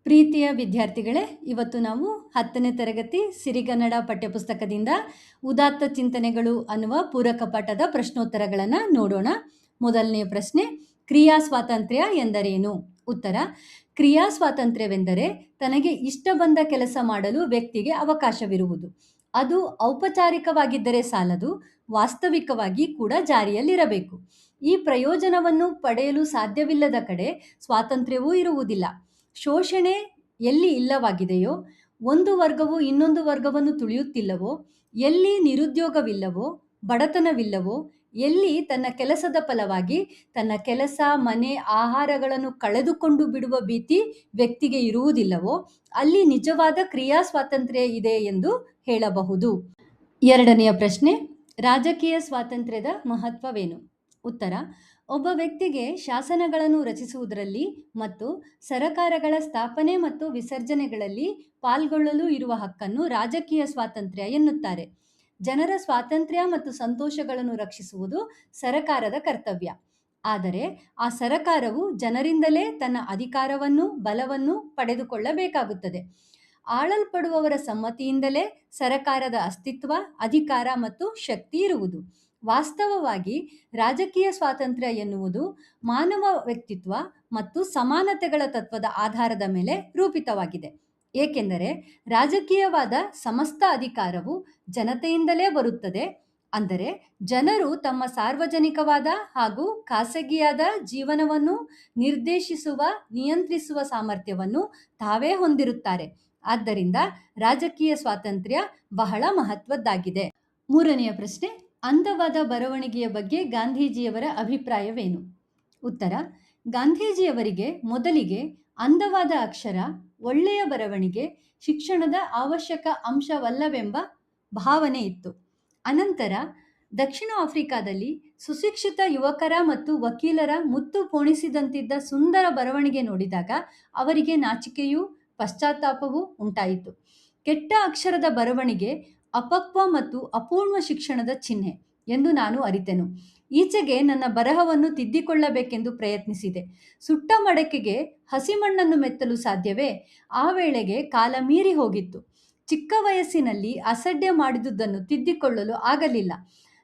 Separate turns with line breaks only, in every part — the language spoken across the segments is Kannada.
ಪ್ರೀತಿಯ ವಿದ್ಯಾರ್ಥಿಗಳೇ, ಇವತ್ತು ನಾವು 10ನೇ ತರಗತಿ ಸಿರಿಗನ್ನಡ ಪಠ್ಯಪುಸ್ತಕದಿಂದ ಉದಾತ್ತ ಚಿಂತನೆಗಳು ಅನ್ನುವ ಪೂರಕ ಪಾಠದ ಪ್ರಶ್ನೋತ್ತರಗಳನ್ನು ನೋಡೋಣ. ಮೊದಲನೆಯ ಪ್ರಶ್ನೆ, ಕ್ರಿಯಾ ಸ್ವಾತಂತ್ರ್ಯ ಎಂದರೇನು? ಉತ್ತರ: ಕ್ರಿಯಾ ಸ್ವಾತಂತ್ರ್ಯವೆಂದರೆ ತನಗೆ ಇಷ್ಟ ಬಂದ ಕೆಲಸ ಮಾಡಲು ವ್ಯಕ್ತಿಗೆ ಅವಕಾಶವಿರುವುದು. ಅದು ಔಪಚಾರಿಕವಾಗಿದ್ದರೆ ಸಾಲದು, ವಾಸ್ತವಿಕವಾಗಿ ಕೂಡ ಜಾರಿಯಲ್ಲಿರಬೇಕು. ಈ ಪ್ರಯೋಜನವನ್ನು ಪಡೆಯಲು ಸಾಧ್ಯವಿಲ್ಲದ ಕಡೆ ಸ್ವಾತಂತ್ರ್ಯವೂ ಇರುವುದಿಲ್ಲ. ಶೋಷಣೆ ಎಲ್ಲಿ ಇಲ್ಲವಾಗಿದೆಯೋ, ಒಂದು ವರ್ಗವು ಇನ್ನೊಂದು ವರ್ಗವನ್ನು ತುಳಿಯುತ್ತಿಲ್ಲವೋ, ಎಲ್ಲಿ ನಿರುದ್ಯೋಗವಿಲ್ಲವೋ, ಬಡತನವಿಲ್ಲವೋ, ಎಲ್ಲಿ ತನ್ನ ಕೆಲಸದ ಫಲವಾಗಿ ತನ್ನ ಕೆಲಸ, ಮನೆ, ಆಹಾರಗಳನ್ನು ಕಳೆದುಕೊಂಡು ಬಿಡುವ ಭೀತಿ ವ್ಯಕ್ತಿಗೆ ಇರುವುದಿಲ್ಲವೋ, ಅಲ್ಲಿ ನಿಜವಾದ ಕ್ರಿಯಾ ಸ್ವಾತಂತ್ರ್ಯ ಇದೆ ಎಂದು ಹೇಳಬಹುದು. ಎರಡನೆಯ ಪ್ರಶ್ನೆ, ರಾಜಕೀಯ ಸ್ವಾತಂತ್ರ್ಯದ ಮಹತ್ವವೇನು? ಉತ್ತರ: ಒಬ್ಬ ವ್ಯಕ್ತಿಗೆ ಶಾಸನಗಳನ್ನು ರಚಿಸುವುದರಲ್ಲಿ ಮತ್ತು ಸರಕಾರಗಳ ಸ್ಥಾಪನೆ ಮತ್ತು ವಿಸರ್ಜನೆಗಳಲ್ಲಿ ಪಾಲ್ಗೊಳ್ಳಲು ಇರುವ ಹಕ್ಕನ್ನು ರಾಜಕೀಯ ಸ್ವಾತಂತ್ರ್ಯ ಎನ್ನುತ್ತಾರೆ. ಜನರ ಸ್ವಾತಂತ್ರ್ಯ ಮತ್ತು ಸಂತೋಷಗಳನ್ನು ರಕ್ಷಿಸುವುದು ಸರಕಾರದ ಕರ್ತವ್ಯ. ಆದರೆ ಆ ಸರಕಾರವು ಜನರಿಂದಲೇ ತನ್ನ ಅಧಿಕಾರವನ್ನು, ಬಲವನ್ನು ಪಡೆದುಕೊಳ್ಳಬೇಕಾಗುತ್ತದೆ. ಆಳಲ್ಪಡುವವರ ಸಮ್ಮತಿಯಿಂದಲೇ ಸರಕಾರದ ಅಸ್ತಿತ್ವ, ಅಧಿಕಾರ ಮತ್ತು ಶಕ್ತಿ ಇರುವುದು. ವಾಸ್ತವವಾಗಿ ರಾಜಕೀಯ ಸ್ವಾತಂತ್ರ್ಯ ಎನ್ನುವುದು ಮಾನವ ವ್ಯಕ್ತಿತ್ವ ಮತ್ತು ಸಮಾನತೆಗಳ ತತ್ವದ ಆಧಾರದ ಮೇಲೆ ರೂಪಿತವಾಗಿದೆ. ಏಕೆಂದರೆ ರಾಜಕೀಯವಾದ ಸಮಸ್ತ ಅಧಿಕಾರವು ಜನತೆಯಿಂದಲೇ ಬರುತ್ತದೆ. ಅಂದರೆ ಜನರು ತಮ್ಮ ಸಾರ್ವಜನಿಕವಾದ ಹಾಗೂ ಖಾಸಗಿಯಾದ ಜೀವನವನ್ನು ನಿರ್ದೇಶಿಸುವ, ನಿಯಂತ್ರಿಸುವ ಸಾಮರ್ಥ್ಯವನ್ನು ತಾವೇ ಹೊಂದಿರುತ್ತಾರೆ. ಆದ್ದರಿಂದ ರಾಜಕೀಯ ಸ್ವಾತಂತ್ರ್ಯ ಬಹಳ ಮಹತ್ವದ್ದಾಗಿದೆ. ಮೂರನೆಯ ಪ್ರಶ್ನೆ, ಅಂದವಾದ ಬರವಣಿಗೆಯ ಬಗ್ಗೆ ಗಾಂಧೀಜಿಯವರ ಅಭಿಪ್ರಾಯವೇನು? ಉತ್ತರ: ಗಾಂಧೀಜಿಯವರಿಗೆ ಮೊದಲಿಗೆ ಅಂದವಾದ ಅಕ್ಷರ, ಒಳ್ಳೆಯ ಬರವಣಿಗೆ ಶಿಕ್ಷಣದ ಅವಶ್ಯಕ ಅಂಶವಲ್ಲವೆಂಬ ಭಾವನೆ ಇತ್ತು. ಅನಂತರ ದಕ್ಷಿಣ ಆಫ್ರಿಕಾದಲ್ಲಿ ಸುಶಿಕ್ಷಿತ ಯುವಕರ ಮತ್ತು ವಕೀಲರ ಮುತ್ತು ಪೋಣಿಸಿದಂತಿದ್ದ ಸುಂದರ ಬರವಣಿಗೆ ನೋಡಿದಾಗ ಅವರಿಗೆ ನಾಚಿಕೆಯೂ ಪಶ್ಚಾತ್ತಾಪವೂ ಉಂಟಾಯಿತು. ಕೆಟ್ಟ ಅಕ್ಷರದ ಬರವಣಿಗೆ ಅಪಕ್ವ ಮತ್ತು ಅಪೂರ್ಣ ಶಿಕ್ಷಣದ ಚಿಹ್ನೆ ಎಂದು ನಾನು ಅರಿತೆನು. ಈಚೆಗೆ ನನ್ನ ಬರಹವನ್ನು ತಿದ್ದಿಕೊಳ್ಳಬೇಕೆಂದು ಪ್ರಯತ್ನಿಸಿದೆ. ಸುಟ್ಟ ಮಡಕೆಗೆ ಹಸಿಮಣ್ಣನ್ನು ಮೆತ್ತಲು ಸಾಧ್ಯವೇ? ಆ ವೇಳೆಗೆ ಕಾಲ ಮೀರಿ ಹೋಗಿತ್ತು. ಚಿಕ್ಕ ವಯಸ್ಸಿನಲ್ಲಿ ಅಸಡ್ಡೆ ಮಾಡಿದುದನ್ನು ತಿದ್ದಿಕೊಳ್ಳಲು ಆಗಲಿಲ್ಲ.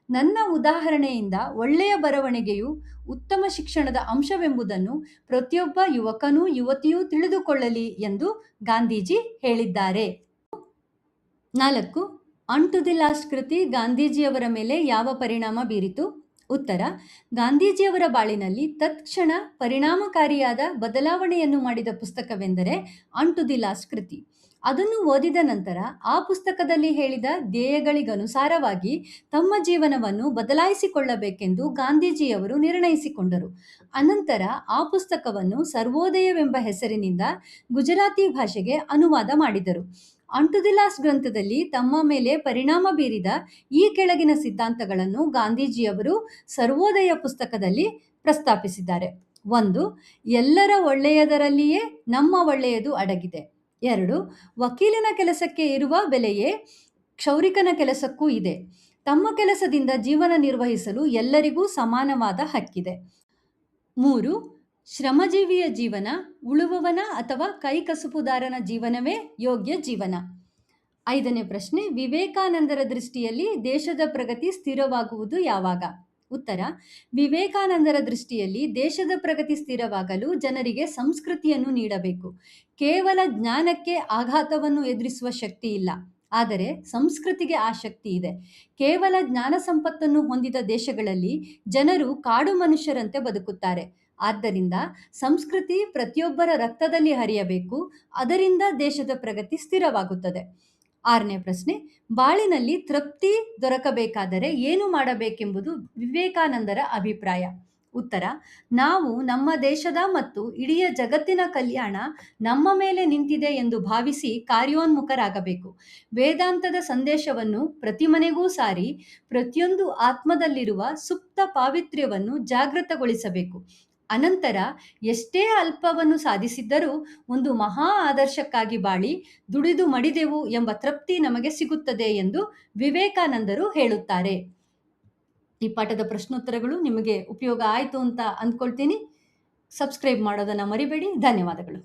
ನನ್ನ ಉದಾಹರಣೆಯಿಂದ ಒಳ್ಳೆಯ ಬರವಣಿಗೆಯು ಉತ್ತಮ ಶಿಕ್ಷಣದ ಅಂಶವೆಂಬುದನ್ನು ಪ್ರತಿಯೊಬ್ಬ ಯುವಕನೂ ಯುವತಿಯೂ ತಿಳಿದುಕೊಳ್ಳಲಿ ಎಂದು ಗಾಂಧೀಜಿ ಹೇಳಿದ್ದಾರೆ. 4. ಆನ್ ಟು ದಿ ಲಾಸ್ಟ್ ಕೃತಿ ಗಾಂಧೀಜಿಯವರ ಮೇಲೆ ಯಾವ ಪರಿಣಾಮ ಬೀರಿತು? ಉತ್ತರ: ಗಾಂಧೀಜಿಯವರ ಬಾಳಿನಲ್ಲಿ ತತ್ಕ್ಷಣ ಪರಿಣಾಮಕಾರಿಯಾದ ಬದಲಾವಣೆಯನ್ನು ಮಾಡಿದ ಪುಸ್ತಕವೆಂದರೆ ಆನ್ ಟು ದಿ ಲಾಸ್ಟ್ ಕೃತಿ. ಅದನ್ನು ಓದಿದ ನಂತರ ಆ ಪುಸ್ತಕದಲ್ಲಿ ಹೇಳಿದ ಧ್ಯೇಯಗಳಿಗನುಸಾರವಾಗಿ ತಮ್ಮ ಜೀವನವನ್ನು ಬದಲಾಯಿಸಿಕೊಳ್ಳಬೇಕೆಂದು ಗಾಂಧೀಜಿಯವರು ನಿರ್ಣಯಿಸಿಕೊಂಡರು. ಅನಂತರ ಆ ಪುಸ್ತಕವನ್ನು ಸರ್ವೋದಯವೆಂಬ ಹೆಸರಿನಿಂದ ಗುಜರಾತಿ ಭಾಷೆಗೆ ಅನುವಾದ ಮಾಡಿದರು. ಆನ್ ಟು ದಿ ಲಾಸ್ಟ್ ಗ್ರಂಥದಲ್ಲಿ ತಮ್ಮ ಮೇಲೆ ಪರಿಣಾಮ ಬೀರಿದ ಈ ಕೆಳಗಿನ ಸಿದ್ಧಾಂತಗಳನ್ನು ಗಾಂಧೀಜಿಯವರು ಸರ್ವೋದಯ ಪುಸ್ತಕದಲ್ಲಿ ಪ್ರಸ್ತಾಪಿಸಿದ್ದಾರೆ. 1. ಎಲ್ಲರ ಒಳ್ಳೆಯದರಲ್ಲಿಯೇ ನಮ್ಮ ಒಳ್ಳೆಯದು ಅಡಗಿದೆ. 2. ವಕೀಲನ ಕೆಲಸಕ್ಕೆ ಇರುವ ಬೆಲೆಯೇ ಕ್ಷೌರಿಕನ ಕೆಲಸಕ್ಕೂ ಇದೆ. ತಮ್ಮ ಕೆಲಸದಿಂದ ಜೀವನ ನಿರ್ವಹಿಸಲು ಎಲ್ಲರಿಗೂ ಸಮಾನವಾದ ಹಕ್ಕಿದೆ. 3. ಶ್ರಮಜೀವಿಯ ಜೀವನ ಉಳುವವನ ಅಥವಾ ಕೈಕಸುಬುದಾರನ ಜೀವನವೇ ಯೋಗ್ಯ ಜೀವನ. 5ನೇ ಪ್ರಶ್ನೆ, ವಿವೇಕಾನಂದರ ದೃಷ್ಟಿಯಲ್ಲಿ ದೇಶದ ಪ್ರಗತಿ ಸ್ಥಿರವಾಗುವುದು ಯಾವಾಗ? ಉತ್ತರ: ವಿವೇಕಾನಂದರ ದೃಷ್ಟಿಯಲ್ಲಿ ದೇಶದ ಪ್ರಗತಿ ಸ್ಥಿರವಾಗಲು ಜನರಿಗೆ ಸಂಸ್ಕೃತಿಯನ್ನು ನೀಡಬೇಕು. ಕೇವಲ ಜ್ಞಾನಕ್ಕೆ ಆಘಾತವನ್ನು ಎದುರಿಸುವ ಶಕ್ತಿ ಇಲ್ಲ, ಆದರೆ ಸಂಸ್ಕೃತಿಗೆ ಆ ಶಕ್ತಿ ಇದೆ. ಕೇವಲ ಜ್ಞಾನ ಸಂಪತ್ತನ್ನು ಹೊಂದಿದ ದೇಶಗಳಲ್ಲಿ ಜನರು ಕಾಡು ಮನುಷ್ಯರಂತೆ ಬದುಕುತ್ತಾರೆ. ಆದ್ದರಿಂದ ಸಂಸ್ಕೃತಿ ಪ್ರತಿಯೊಬ್ಬರ ರಕ್ತದಲ್ಲಿ ಹರಿಯಬೇಕು. ಅದರಿಂದ ದೇಶದ ಪ್ರಗತಿ ಸ್ಥಿರವಾಗುತ್ತದೆ. 6ನೇ ಪ್ರಶ್ನೆ, ಬಾಳಿನಲ್ಲಿ ತೃಪ್ತಿ ದೊರಕಬೇಕಾದರೆ ಏನು ಮಾಡಬೇಕೆಂಬುದು ವಿವೇಕಾನಂದರ ಅಭಿಪ್ರಾಯ? ಉತ್ತರ: ನಾವು ನಮ್ಮ ದೇಶದ ಮತ್ತು ಇಡೀ ಜಗತ್ತಿನ ಕಲ್ಯಾಣ ನಮ್ಮ ಮೇಲೆ ನಿಂತಿದೆ ಎಂದು ಭಾವಿಸಿ ಕಾರ್ಯೋನ್ಮುಖರಾಗಬೇಕು. ವೇದಾಂತದ ಸಂದೇಶವನ್ನು ಪ್ರತಿ ಮನೆಗೂ ಸಾರಿ ಪ್ರತಿಯೊಂದು ಆತ್ಮದಲ್ಲಿರುವ ಸುಪ್ತ ಪಾವಿತ್ರ್ಯವನ್ನು ಜಾಗೃತಗೊಳಿಸಬೇಕು. ಅನಂತರ ಎಷ್ಟೇ ಅಲ್ಪವನ್ನು ಸಾಧಿಸಿದ್ದರೂ ಒಂದು ಮಹಾ ಆದರ್ಶಕ್ಕಾಗಿ ಬಾಳಿ ದುಡಿದು ಮಡಿದೆವು ಎಂಬ ತೃಪ್ತಿ ನಮಗೆ ಸಿಗುತ್ತದೆ ಎಂದು ವಿವೇಕಾನಂದರು ಹೇಳುತ್ತಾರೆ. ಈ ಪಾಠದ ಪ್ರಶ್ನೋತ್ತರಗಳು ನಿಮಗೆ ಉಪಯೋಗ ಆಯಿತು ಅಂತ ಅಂದ್ಕೊಳ್ತೀನಿ. ಸಬ್ಸ್ಕ್ರೈಬ್ ಮಾಡೋದನ್ನು ಮರಿಬೇಡಿ. ಧನ್ಯವಾದಗಳು.